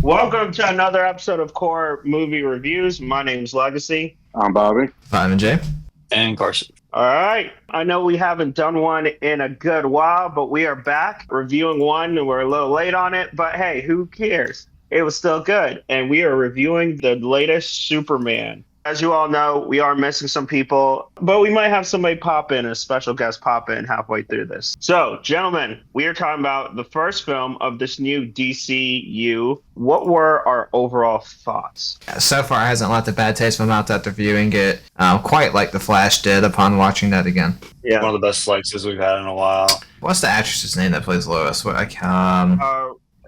Welcome to another episode of Core Movie Reviews. My name's Legacy. I'm Bobby. Simon J. And Carson. All right. I know we haven't done one in a good while, but we are back reviewing one and we're a little late on it. But hey, who cares? It was still good. And we are reviewing the latest Superman. As you all know, we are missing some people, but we might have somebody pop in, a special guest pop in halfway through this. So, gentlemen, we are talking about the first film of this new DCU. What were our overall thoughts? So far, it hasn't left a bad taste in my mouth after viewing it, quite like The Flash did upon watching that again. Yeah. One of the best slices we've had in a while. What's the actress's name that plays Lois?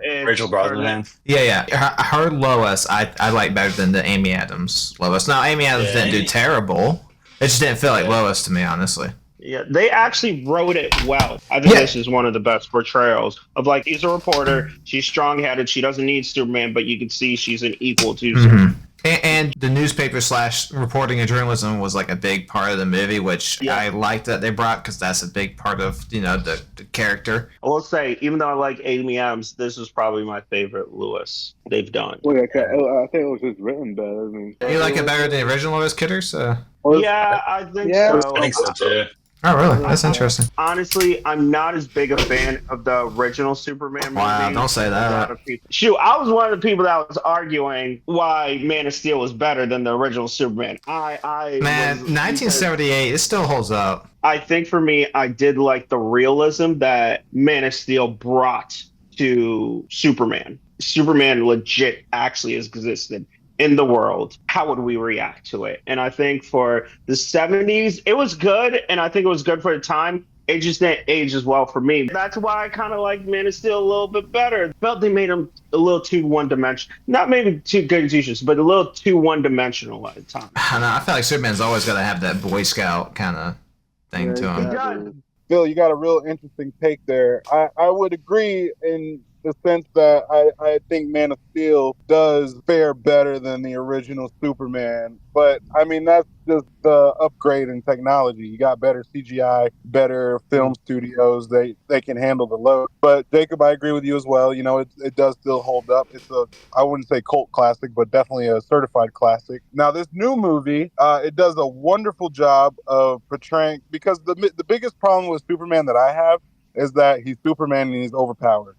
Rachel Brosnahan. Yeah. Her Lois, I like better than the Amy Adams Lois. Now, Amy Adams didn't do terrible. It just didn't feel like Lois to me, honestly. Yeah, they actually wrote it well. I think this is one of the best portrayals of, like, he's a reporter, she's strong-headed, she doesn't need Superman, but you can see she's an equal to Superman. And the newspaper / reporting and journalism was like a big part of the movie, which I liked that they brought because that's a big part of, the character. I will say, even though I like Amy Adams, this is probably my favorite Lewis they've done. Well, I think it was just written better. You like it better than the original Lewis Kidders? Yeah, I think so. I think so too. Oh, really? That's interesting. Honestly, I'm not as big a fan of the original Superman movie. Wow, don't say that. Shoot, I was one of the people that was arguing why Man of Steel was better than the original Superman. Man, 1978, it still holds up. I think for me, I did like the realism that Man of Steel brought to Superman. Superman legit actually existed in the world. How would we react to it? And I think for the 70s, it was good, and I think it was good for the time. It just didn't age as well for me. That's why I kind of like Man of Steel a little bit better. I felt they made him a little too one-dimensional. Not maybe too good issues, but a little too one-dimensional at the time. I know. I feel like Superman's always got to have that Boy Scout kind of thing to him. Phil, you got a real interesting take there. I would agree in the sense that I think Man of Steel does fare better than the original Superman. But, I mean, that's just the upgrade in technology. You got better CGI, better film studios. They can handle the load. But, Jacob, I agree with you as well. It does still hold up. It's I wouldn't say cult classic, but definitely a certified classic. Now, this new movie, it does a wonderful job of portraying, because the biggest problem with Superman that I have is that he's Superman and he's overpowered,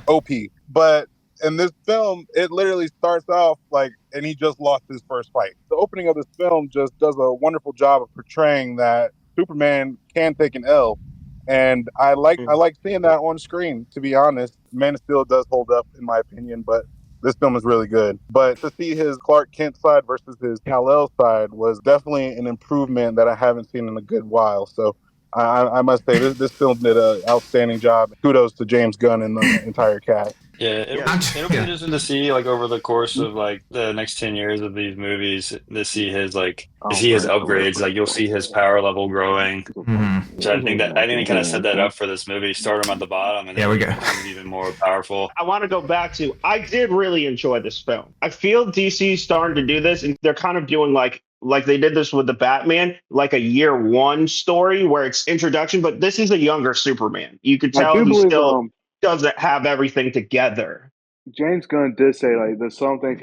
OP. But in this film, it literally starts off and he just lost his first fight. The opening of this film just does a wonderful job of portraying that Superman can take an L. And I like seeing that on screen, to be honest. Man of Steel does hold up, in my opinion, but this film is really good. But to see his Clark Kent side versus his Kal-El side was definitely an improvement that I haven't seen in a good while. So I must say, this film did an outstanding job. Kudos to James Gunn and the entire cast. Yeah, it'll be interesting to see, over the course of, the next 10 years of these movies, to see his, upgrades. You'll see his power level growing. Mm-hmm. So I think they kind of set that up for this movie. Start him at the bottom, and then we go. Even more powerful. I want to go back to, I did really enjoy this film. I feel DC starting to do this, and they're kind of doing like they did this with the Batman, like a year one story where it's introduction, but this is a younger Superman. You could tell he still doesn't have everything together. James Gunn did say there's some things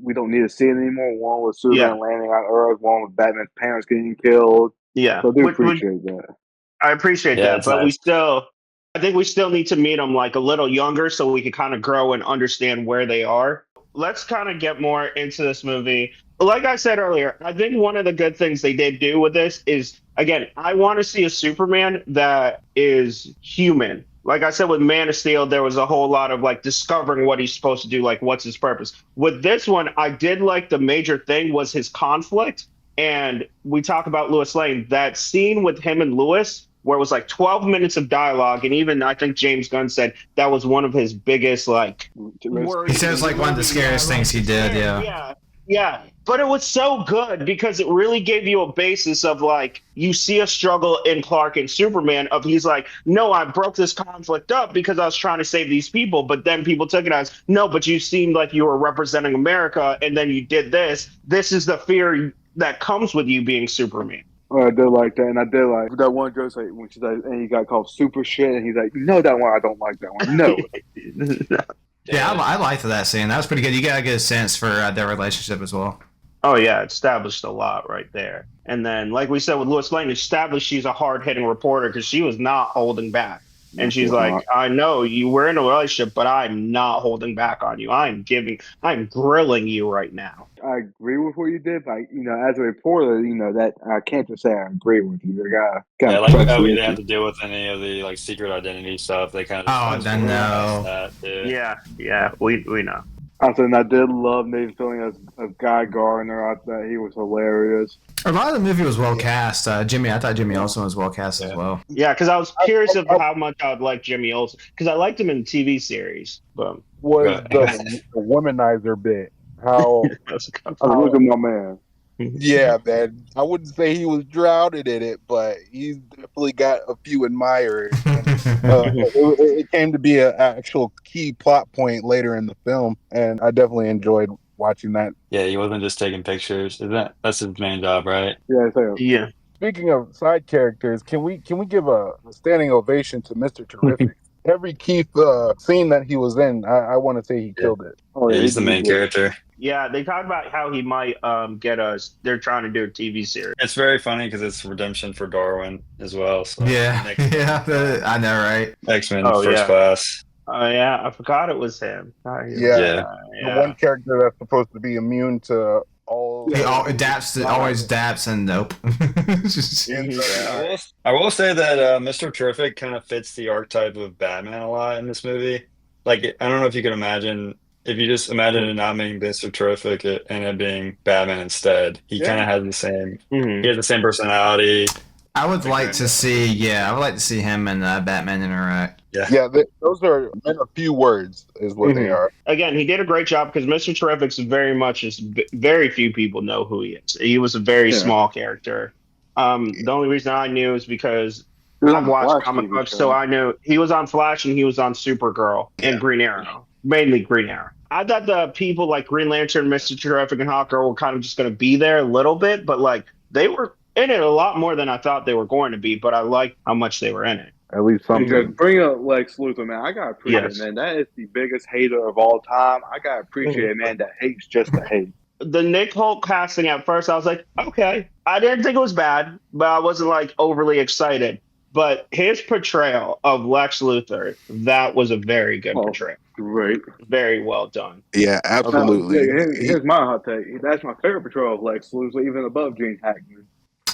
we don't need to see it anymore. One with Superman landing on Earth, one with Batman's parents getting killed. Yeah. So I do appreciate that. I appreciate that, but nice. I think we still need to meet them a little younger so we can kind of grow and understand where they are. Let's kind of get more into this movie. Like I said earlier, I think one of the good things they did do with this is, again, I want to see a Superman that is human. Like I said, with Man of Steel, there was a whole lot of discovering what he's supposed to do, what's his purpose. With this one, I did like the major thing was his conflict. And we talk about Lois Lane, that scene with him and Lois, where it was 12 minutes of dialogue. And even I think James Gunn said that was one of his biggest worries. He says one of the scariest things he did. Yeah. But it was so good because it really gave you a basis of you see a struggle in Clark and Superman of he's no, I broke this conflict up because I was trying to save these people. But then people took it as, no, but you seemed like you were representing America and then you did this. This is the fear that comes with you being Superman. Oh, I did like that, and I did like that one joke when she's and he got called super shit, and he's like, "No, that one I don't like that one." No, Yeah, I liked that scene. That was pretty good. You got a good sense for their relationship as well. Oh yeah, it established a lot right there. And then, like we said with Lois Lane, established she's a hard-hitting reporter because she was not holding back. And she's like, I know you were in a relationship, but I'm not holding back on you. I'm grilling you right now. I agree with what you did, but as a reporter, that I can't just say I agree with you. We didn't have to deal with any of the like secret identity stuff. They kind of no. Yeah, we know. I did love Nathan Fillion as Guy Gardner. I thought he was hilarious. A lot of the movie was well cast. I thought Jimmy Olsen was well cast as well. Yeah, because I was curious of how much I would like Jimmy Olsen, because I liked him in the TV series. But was the womanizer bit? How? Look at my man. Yeah, man. I wouldn't say he was drowning in it, but he's definitely got a few admirers. It came to be an actual key plot point later in the film, and I definitely enjoyed watching that. Yeah, he wasn't just taking pictures. That's his main job, right? Yeah. Speaking of side characters, can we give a standing ovation to Mr. Terrific? Every key scene that he was in, I want to say he killed it. Oh, yeah, he's the main character. Yeah, they talk about how he might get us. They're trying to do a TV series. It's very funny because it's redemption for Darwin as well. So I know, right? X-Men First Class. Oh yeah, I forgot it was him. The one character that's supposed to be immune to all. He always adapts, and nope. I will say that Mr. Terrific kind of fits the archetype of Batman a lot in this movie. Like, I don't know if you could imagine. If you just imagine it not being Mr. Terrific and it being Batman instead, he kind of has the same. He has the same personality. I would like to see him and Batman interact. Those are in a few words is what they are. Again, he did a great job because Mr. Terrific's very few people know who he is. He was a very small character. The only reason I knew is because I've watched comic books, so I knew he was on Flash and he was on Supergirl and Green Arrow, mainly Green Arrow. I thought the people like Green Lantern, Mr. Terrific, and Hawkgirl were kind of just going to be there a little bit, but like they were in it a lot more than I thought they were going to be. But I like how much they were in it. At least something. Bring up Lex Luthor, man. I gotta appreciate it, man. That is the biggest hater of all time. I gotta appreciate it, man. That hates just to hate. The Nick Holt casting at first, I was like, okay. I didn't think it was bad, but I wasn't like overly excited. But his portrayal of Lex Luthor, that was a very good portrayal. Great. Very well done. Yeah, absolutely. Here's my hot take. That's my favorite portrayal of Lex Luthor, even above Gene Hackman.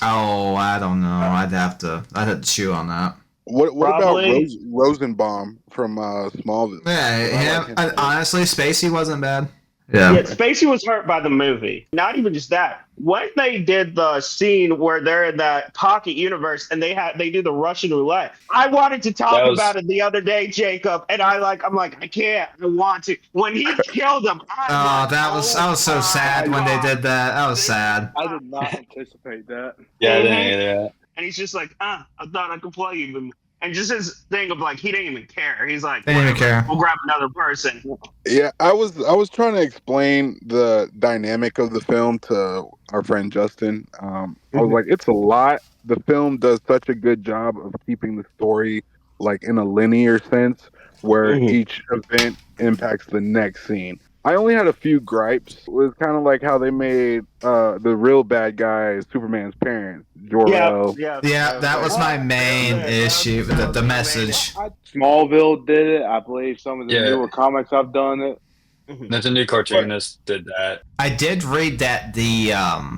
Oh, I don't know. I'd have to chew on that. What about Rosenbaum from Smallville? Yeah, honestly, Spacey wasn't bad. Yeah, Spacey was hurt by the movie. Not even just that. When they did the scene where they're in that pocket universe and they do the Russian roulette, I wanted to talk about it the other day, Jacob, and I'm like, I can't. I want to. When he killed him, that was so sad when they did that. That was sad. I did not anticipate that. Yeah, I didn't either. And he's just like, I thought I could play you. And just his thing of like, he didn't even care. He's like, they didn't even care. We'll grab another person. Yeah, I was trying to explain the dynamic of the film to our friend Justin. I was like, it's a lot. The film does such a good job of keeping the story like in a linear sense where each event impacts the next scene. I only had a few gripes. It was kind of like how they made the real bad guy Superman's parents, Jor-El. Yeah, that was my main issue, the message. Smallville did it. I believe some of the newer comics have done it. There's a new cartoonist did that. I did read that the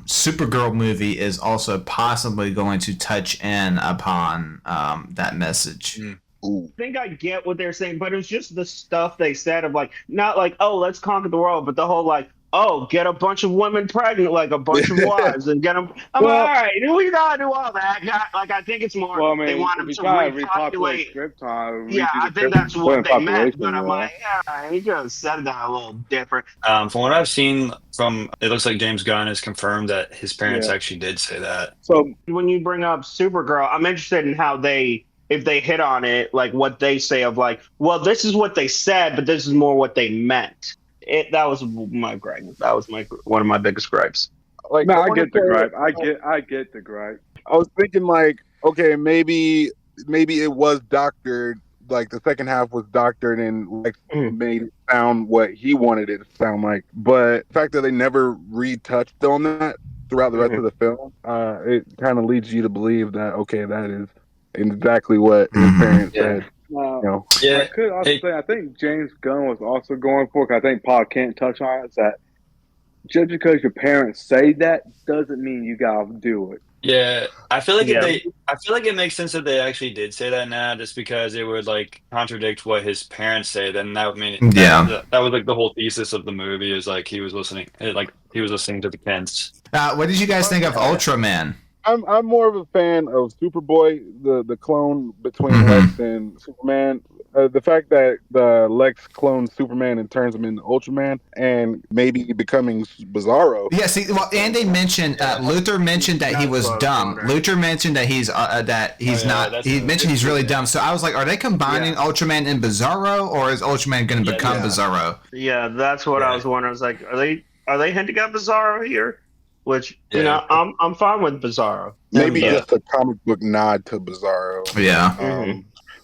Supergirl movie is also possibly going to touch in upon that message. I think I get what they're saying, but it's just the stuff they said of like, not like, oh, let's conquer the world, but the whole like, oh, get a bunch of women pregnant, like a bunch of wives, and get them. I'm like, all right, we gotta do all that. Like, I think it's more they want them to repopulate. I think that's what they meant, but I'm like, yeah, he could have said that a little different. From what I've seen, it looks like James Gunn has confirmed that his parents actually did say that. So when you bring up Supergirl, I'm interested in how if they hit on it, like what they say of like, well, this is what they said, but this is more what they meant. That was my gripe. That was one of my biggest gripes. Like, no, I get the gripe. I get the gripe. I was thinking like, okay, maybe it was doctored like the second half was doctored and like made it sound what he wanted it to sound like. But the fact that they never retouched on that throughout the rest of the film, it kind of leads you to believe that okay, that is exactly what his parents said. I could also say I think James Gunn was also going for, because I think Paul Kent touched on it, is that just because your parents say that doesn't mean you gotta do it. Yeah, I feel like it makes sense that they actually did say that now, just because it would like contradict what his parents say. Then that would mean that was like the whole thesis of the movie is like he was listening to the Kents. What did you guys think of Ultraman? I'm more of a fan of Superboy, the clone between Lex and Superman. The fact that the Lex clones Superman and turns him into Ultraman, and maybe becoming Bizarro. Yeah, see, well, and they mentioned Luthor mentioned that he was dumb. Luthor mentioned that he's not. He mentioned he's really dumb. So I was like, are they combining Ultraman and Bizarro, or is Ultraman going to become Bizarro? Yeah, that's what I was wondering. I was like, are they hinting at Bizarro here? Which you know, I'm fine with Bizarro. Maybe just a comic book nod to Bizarro. Yeah.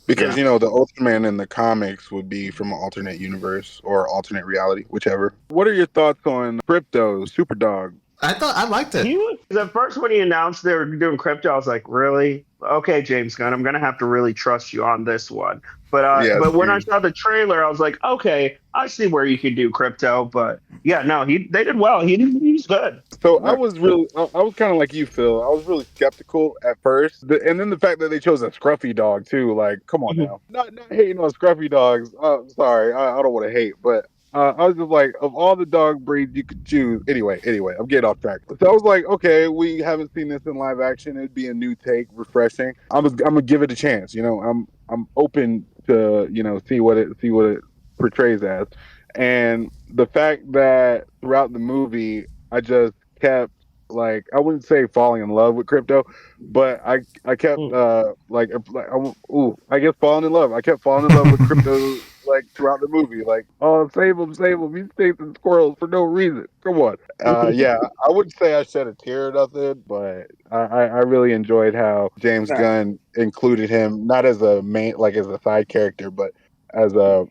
Because you know the Ultraman in the comics would be from an alternate universe or alternate reality, whichever. What are your thoughts on Crypto, Superdog? I liked it. The first when he announced they were doing Crypto, I was like, really? Okay, James Gunn, I'm gonna have to really trust you on this one. But when I saw the trailer, I was like, okay, I see where you could do Crypto. But yeah, no, they did well. He's good. So I was kind of like you, Phil. I was really skeptical at first, and then the fact that they chose a scruffy dog too. Like, come on now, not hating on scruffy dogs. Sorry, I don't want to hate, but I was just like, of all the dog breeds you could choose. Anyway, I'm getting off track. So I was like, okay, we haven't seen this in live action. It'd be a new take, refreshing. I'm gonna give it a chance. You know, I'm open to see what it portrays as, and the fact that throughout the movie I just kept like, I wouldn't say falling in love with Crypto, but I kept I guess falling in love. I kept falling in love with Crypto like throughout the movie. Like, oh, save him! He's chasing squirrels for no reason. Come on. I wouldn't say I shed a tear or nothing, but I really enjoyed how James Gunn included him not as a main, like as a side character, but as a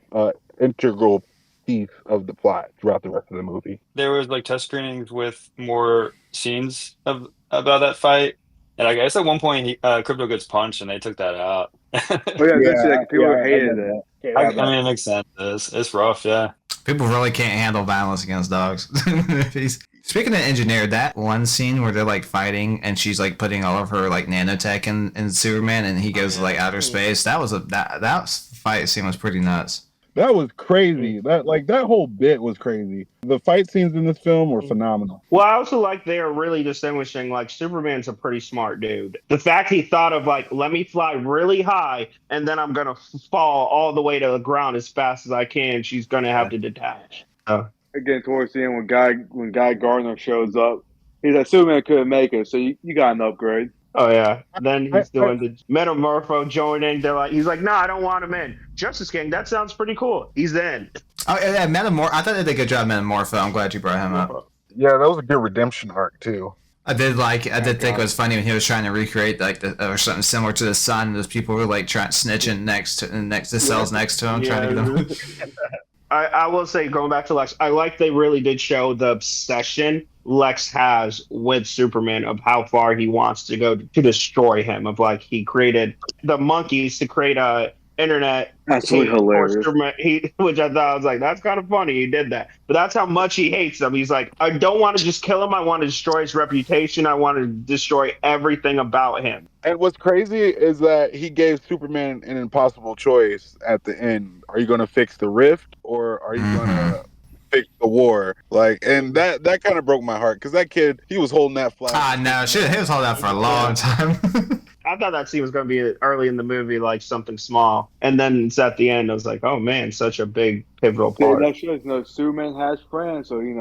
integral piece of the plot throughout the rest of the movie. There was like test screenings with more scenes about that fight, and I guess at one point Crypto gets punched and they took that out. People hated it. I mean, it makes sense. It's rough, yeah. People really can't handle violence against dogs. Speaking of engineered, that one scene where they're like fighting and she's like putting all of her like nanotech in Superman and he goes to like outer space. That fight scene was pretty nuts. That was crazy. That whole bit was crazy. The fight scenes in this film were phenomenal. Well, I also like they are really distinguishing, like, Superman's a pretty smart dude. The fact he thought of, like, let me fly really high and then I'm going to fall all the way to the ground as fast as I can. She's going to have to detach. Again, towards the end, when Guy Gardner shows up, he's like, Superman couldn't make it, so you got an upgrade. Oh, yeah. Then he's doing the Metamorpho joining. He's like, no, I don't want him in. Justice King, that sounds pretty cool. He's in. Oh, yeah, I thought they did a good job, Metamorpho. I'm glad you brought him up. Yeah, that was a good redemption arc, too. I did think it was funny when he was trying to recreate like or something similar to the sun. And those people were like snitching next to cells next to him, trying to get them. I will say, going back to Lex, I like they really did show the obsession Lex has with Superman of how far he wants to go to destroy him. Of like, he created the monkeys to create a internet. Absolutely hilarious. Which I thought, I was like, that's kind of funny. He did that, but that's how much he hates them. He's like, I don't want to just kill him. I want to destroy his reputation. I want to destroy everything about him. And what's crazy is that he gave Superman an impossible choice at the end. Are you going to fix the rift or are you going to fix the war? Like, and that kind of broke my heart because that kid, he was holding that flag. No, shit, he was holding that for a long time. I thought that scene was going to be early in the movie, like something small, and then it's at the end. I was like, "Oh man, such a big pivotal part." That shows, Superman has friends, so he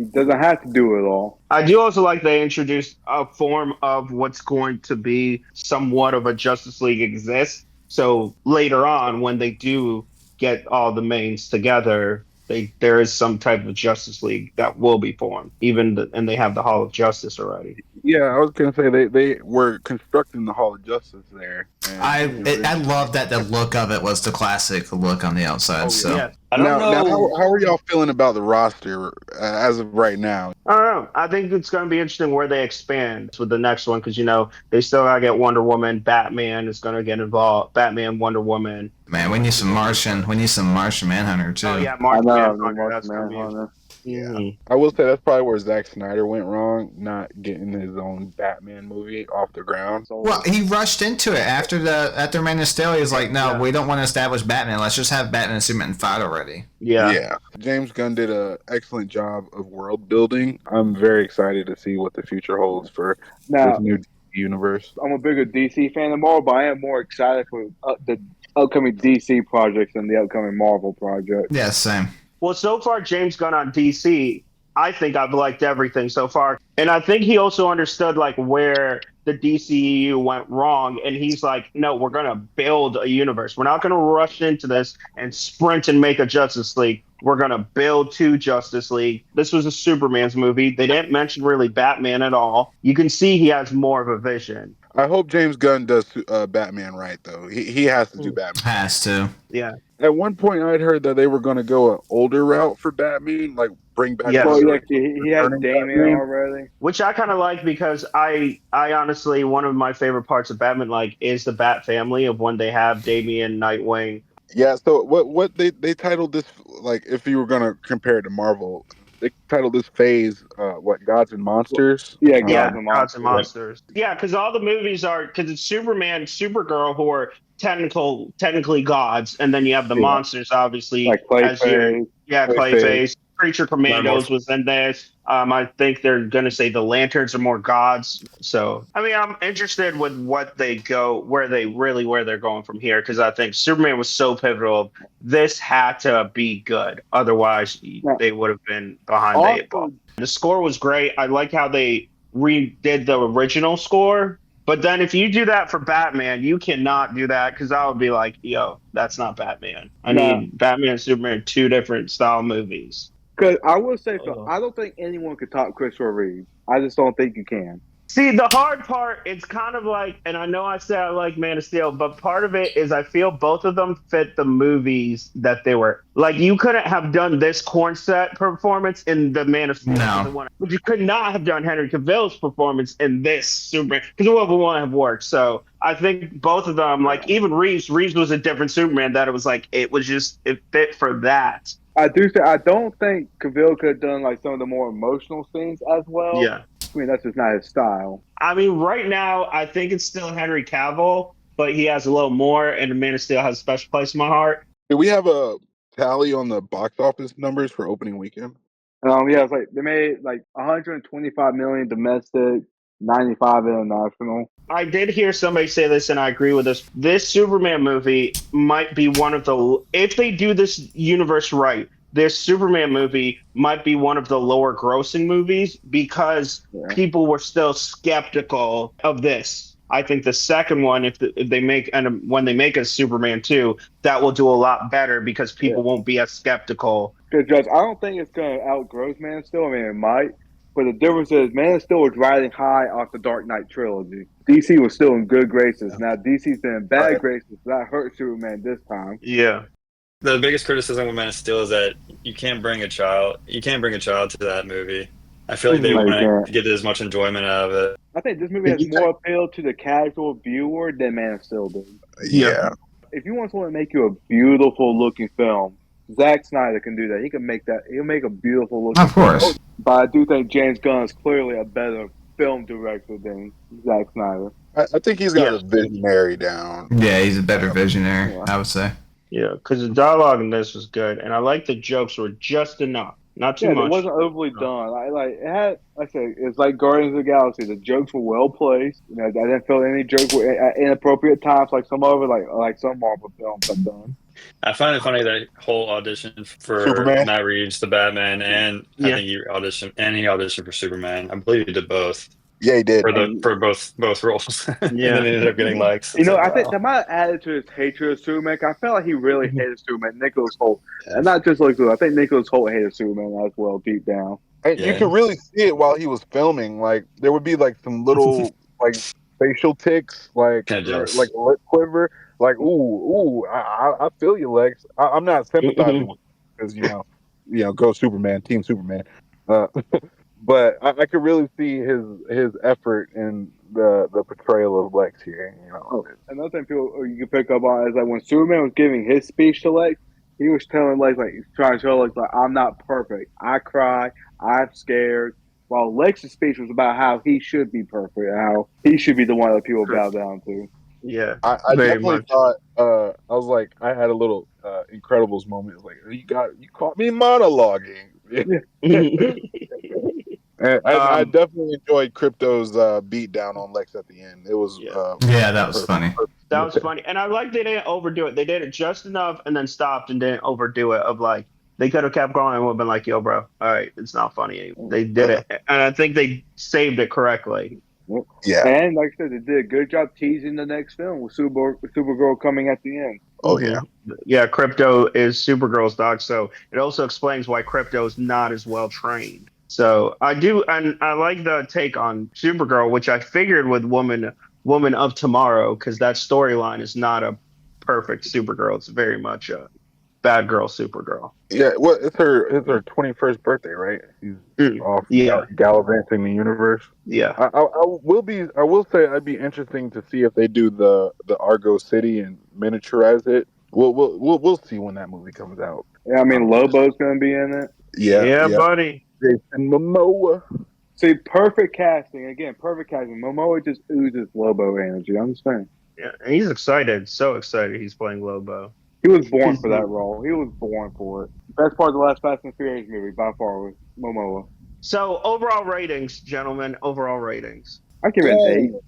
doesn't have to do it all. I do also like they introduced a form of what's going to be somewhat of a Justice League exists. So later on, when they do get all the mains together, there is some type of Justice League that will be formed, and they have the Hall of Justice already. Yeah, I was gonna say they were constructing the Hall of Justice there. I love that the look of it was the classic look on the outside. So Yeah. I don't know. Now, how are y'all feeling about the roster as of right now? I don't know. I think it's going to be interesting where they expand with the next one because they still got to get Wonder Woman. Batman is going to get involved. Batman, Wonder Woman. Man, we need some Martian. We need some Martian Manhunter too. Oh yeah, Martian Manhunter. That's going to be Manhunter. Yeah, I will say that's probably where Zack Snyder went wrong, not getting his own Batman movie off the ground. Well, he rushed into it after Man of Steel. He was like, "No, we don't want to establish Batman. Let's just have Batman and Superman fight already." Yeah. James Gunn did an excellent job of world building. I'm very excited to see what the future holds for this new universe. I'm a bigger DC fan than Marvel, but I am more excited for the upcoming DC projects than the upcoming Marvel project. Yeah, same. Well, so far, James Gunn on DC, I think I've liked everything so far. And I think he also understood where the DCEU went wrong. And he's like, no, we're going to build a universe. We're not going to rush into this and sprint and make a Justice League. We're going to build two Justice League. This was a Superman's movie. They didn't mention really Batman at all. You can see he has more of a vision. I hope James Gunn does Batman right, though. He has to do Batman. Has to. Yeah. At one point, I'd heard that they were going to go an older route for Batman, bring back. Yes. He had Damian already, which I kind of like because I honestly, one of my favorite parts of Batman is the Bat family of when they have Damian, Nightwing. Yeah. So what they titled this if you were going to compare it to Marvel, they titled this phase Gods and Monsters. Gods and Monsters. Yeah, because all the movies because it's Superman, Supergirl who are technically gods, and then you have the monsters, obviously. Like Clayface. Clayface. Creature Commandos was in this. I think they're going to say the Lanterns are more gods. So, I'm interested with where they're going from here, because I think Superman was so pivotal. This had to be good. Otherwise, they would have been behind the eight ball. The score was great. I like how they redid the original score. But then if you do that for Batman, you cannot do that, because I would be like, yo, that's not Batman. I need Batman and Superman, two different style movies. Because I will say, I don't think anyone could top Christopher Reeve. I just don't think you can. See, the hard part, it's kind of and I know I said I like Man of Steel, but part of it is I feel both of them fit the movies that they were. You couldn't have done this corn set performance in the Man of Steel. No. But you could not have done Henry Cavill's performance in this Superman, because it wouldn't have worked. So I think both of them, even Reeves was a different Superman, that it was it fit for that. I don't think Cavill could have done some of the more emotional scenes as well. Yeah. That's just not his style. Right now, I think it's still Henry Cavill, but he has a little more, and the Man of Steel has a special place in my heart. Do we have a tally on the box office numbers for opening weekend? It's they made 125 million domestic, 95 international. I did hear somebody say this, and I agree with this. This Superman movie might be one of if they do this universe right, this Superman movie might be one of the lower grossing movies, because people were still skeptical of this. I think the second one, if they make, and when they make a Superman 2, that will do a lot better, because people won't be as skeptical. Because, Judge, I don't think it's going to outgross Man of Steel. It might. But the difference is Man of Steel was riding high off the Dark Knight trilogy. DC was still in good graces. Now DC's been in bad graces. That hurt Superman this time. Yeah. The biggest criticism of Man of Steel is that you can't bring a child to that movie. I feel like they want to get as much enjoyment out of it. I think this movie has more appeal to the casual viewer than Man of Steel did. Yeah. If you want someone to make you a beautiful looking film, Zack Snyder can do that. He can make that. He'll make a beautiful looking Of course. film. But I do think James Gunn is clearly a better film director than Zack Snyder. I think he's got a visionary down. Yeah, he's a better visionary, I would say. Yeah, because the dialogue in this was good, and I like the jokes were just enough, not too much. It wasn't overly done. It had, it's like Guardians of the Galaxy. The jokes were well placed. I didn't feel any jokes were at inappropriate times, like some other like some Marvel films have done. I find it funny that whole audition for Superman? Matt Reeves, the Batman, and I think he auditioned for Superman. I believe he did both. Yeah, he did. for both roles. And Yeah. then he ended up getting likes. You know, It's I like, think wow. that might have added to his hatred of Superman. 'Cause I felt like he really Mhm. hated Superman, Nicholas Holt, and not just Lex Luthor. I think Nicholas Holt hated Superman as well, deep down. And you Yeah. could really see it while he was filming. Like there would be like some little like facial tics, like Kinda jealous. like a lip quiver, like ooh, I feel you, Lex. I'm not sympathizing with because go Superman, Team Superman. Uh, but I could really see his effort in the portrayal of Lex here. Oh, another thing you can pick up on is like when Superman was giving his speech to Lex, he was telling Lex like he's trying to show Lex like I'm not perfect. I cry. I'm scared. While Lex's speech was about how he should be perfect, how he should be the one that people bow down to. Yeah. I Very definitely much. thought I was like I had a little Incredibles moment. It's like you caught me monologuing. And I definitely enjoyed Crypto's beat down on Lex at the end. It was Yeah. Yeah, that was funny. That was funny. And I like they didn't overdo it. They did it just enough and then stopped and didn't overdo it. Of like, they could have kept going and would have been like, yo, bro, all right, it's not funny anymore. They did it. And I think they saved it correctly. Yeah. And like I said, they did a good job teasing the next film with Supergirl coming at the end. Oh yeah. Yeah, Crypto is Supergirl's dog. So it also explains why Crypto is not as well trained. So I do, and I like the take on Supergirl, which I figured with Woman of Tomorrow, because that storyline is not a perfect Supergirl. It's very much a bad girl Supergirl. Yeah. Well, it's her 21st birthday, right? She's off gallivanting the universe. Yeah. I will say I'd be interesting to see if they do the Argo City and miniaturize it. We'll see when that movie comes out. Yeah, I mean Lobo's going to be in it. Yeah. Buddy. Jason Momoa. See, perfect casting again. Perfect casting. Momoa just oozes Lobo energy. I'm just saying. Yeah, and he's excited. So excited he's playing Lobo. He was born for that role. He was born for it. Best part of the last Fast and Furious movie by far was Momoa. So overall ratings, gentlemen. Overall ratings. I give it an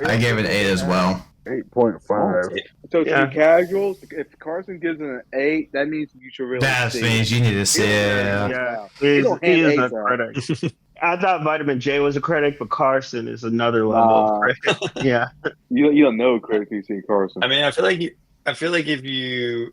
8. I gave it 8 as well. 8.5. So Yeah. to casuals, if Carson gives it an 8, that means you should really That see means it. you need to see it. Yeah, He don't he hand is a eights out. critic. I thought Vitamin J was a critic, but Carson is another level of critic. Yeah. You don't know critics you see Carson. I mean, I feel like if you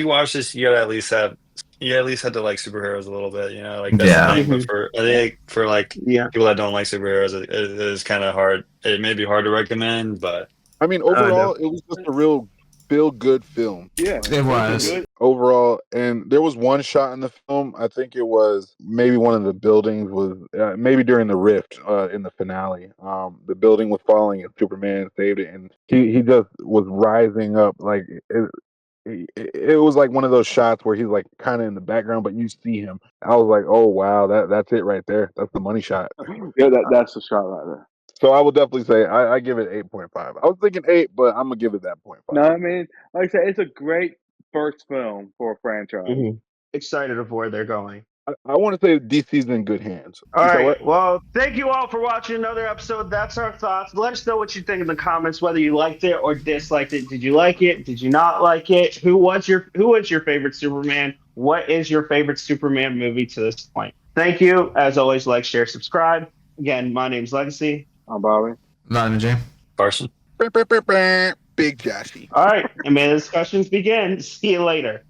watch this, you at least have to like superheroes a little bit, like that's Yeah. the thing. But I think for like Yeah. people that don't like superheroes, it is kind of hard. It may be hard to recommend, but I mean, overall, it was just a real feel-good film. Yeah, It was. good. Overall, and there was one shot in the film. I think it was maybe one of the buildings was maybe during the rift in the finale. The building was falling and Superman saved it, and he just was rising up like it was like one of those shots where he's like kind of in the background, but you see him. I was like, oh wow, that's it right there. That's the money shot. Yeah, that's the shot right there. So I would definitely say I give it 8.5. I was thinking 8, but I'm gonna give it that 0.5. No, I mean, like I said, it's a great first film for a franchise. Mhm. Excited of where they're going. I want to say DC's in good hands. All You know right. what? Well, thank you all for watching another episode. That's our thoughts. Let us know what you think in the comments, whether you liked it or disliked it. Did you like it? Did you not like it? Who was your favorite Superman? What is your favorite Superman movie to this point? Thank you. As always, like, share, subscribe. Again, my name's Legacy. I'm Bobby. Vitamin J. Carson. Big Joshy. All right. And may the discussions begin. See you later.